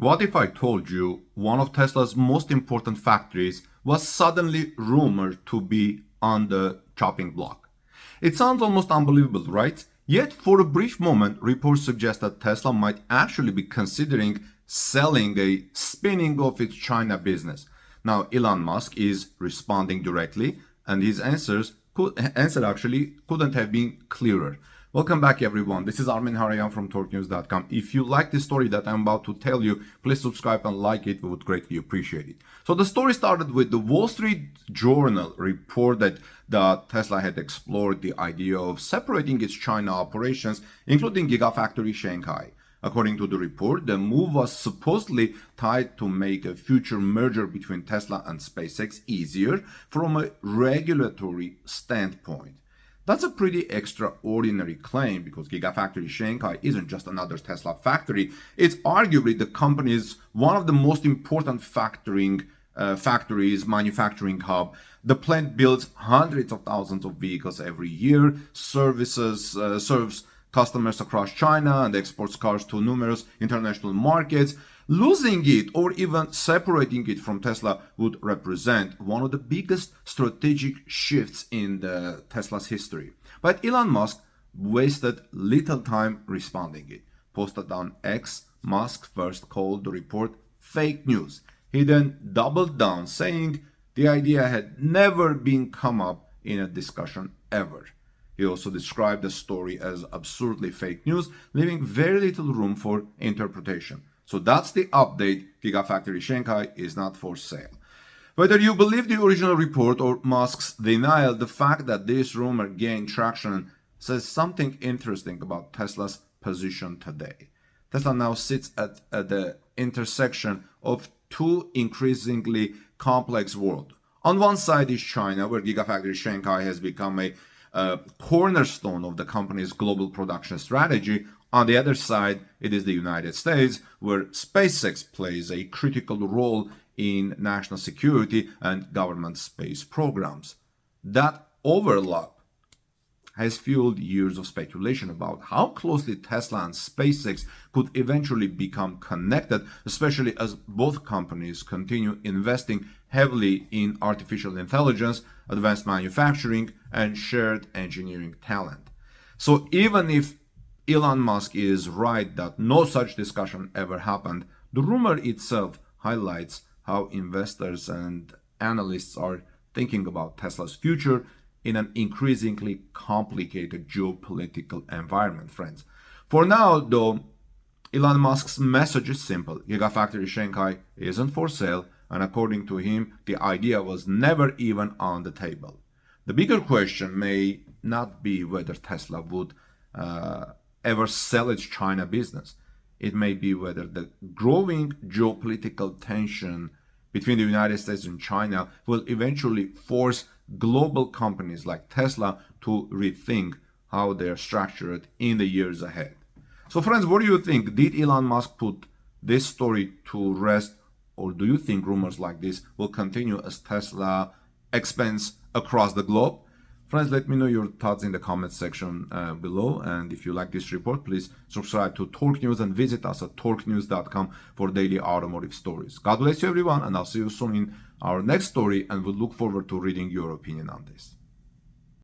What if I told you one of Tesla's most important factories was suddenly rumored to be on the chopping block? It sounds almost unbelievable, right? Yet, for a brief moment, reports suggest that Tesla might actually be considering selling a spinning off its China business. Now, Elon Musk is responding directly, and his answer actually couldn't have been clearer. Welcome back, everyone. This is Armin Harayan from TorqueNews.com. If you like the story that I'm about to tell you, please subscribe and like it. We would greatly appreciate it. So the story started with the Wall Street Journal report that Tesla had explored the idea of separating its China operations, including Gigafactory Shanghai. According to the report, the move was supposedly tied to make a future merger between Tesla and SpaceX easier from a regulatory standpoint. That's a pretty extraordinary claim because Gigafactory Shanghai isn't just another Tesla factory. It's arguably the company's one of the most important manufacturing hub. The plant builds hundreds of thousands of vehicles every year, serves customers across China, and exports cars to numerous international markets. Losing it or even separating it from Tesla would represent one of the biggest strategic shifts in the Tesla's history. But Elon Musk wasted little time responding it. Posted on X, Musk first called the report fake news. He then doubled down, saying the idea had never been come up in a discussion ever. He also described the story as absurdly fake news, leaving very little room for interpretation. So that's the update. Gigafactory Shanghai is not for sale. Whether you believe the original report or Musk's denial, the fact that this rumor gained traction says something interesting about Tesla's position today. Tesla now sits at the intersection of two increasingly complex worlds. On one side is China, where Gigafactory Shanghai has become a cornerstone of the company's global production strategy. On the other side, it is the United States, where SpaceX plays a critical role in national security and government space programs. That overlap has fueled years of speculation about how closely Tesla and SpaceX could eventually become connected, especially as both companies continue investing heavily in artificial intelligence, advanced manufacturing, and shared engineering talent. So even if Elon Musk is right that no such discussion ever happened, the rumor itself highlights how investors and analysts are thinking about Tesla's future in an increasingly complicated geopolitical environment, friends. For now, though, Elon Musk's message is simple. Gigafactory Shanghai isn't for sale, and according to him, the idea was never even on the table. The bigger question may not be whether Tesla would ever sell its China business. It may be whether the growing geopolitical tension between the United States and China will eventually force global companies like Tesla to rethink how they're structured in the years ahead. So friends, what do you think? Did Elon Musk put this story to rest, or do you think rumors like this will continue as Tesla expands across the globe? Friends, let me know your thoughts in the comments section below. And if you like this report, please subscribe to Torque News and visit us at TorqueNews.com for daily automotive stories. God bless you, everyone, and I'll see you soon in our next story, and we'll look forward to reading your opinion on this.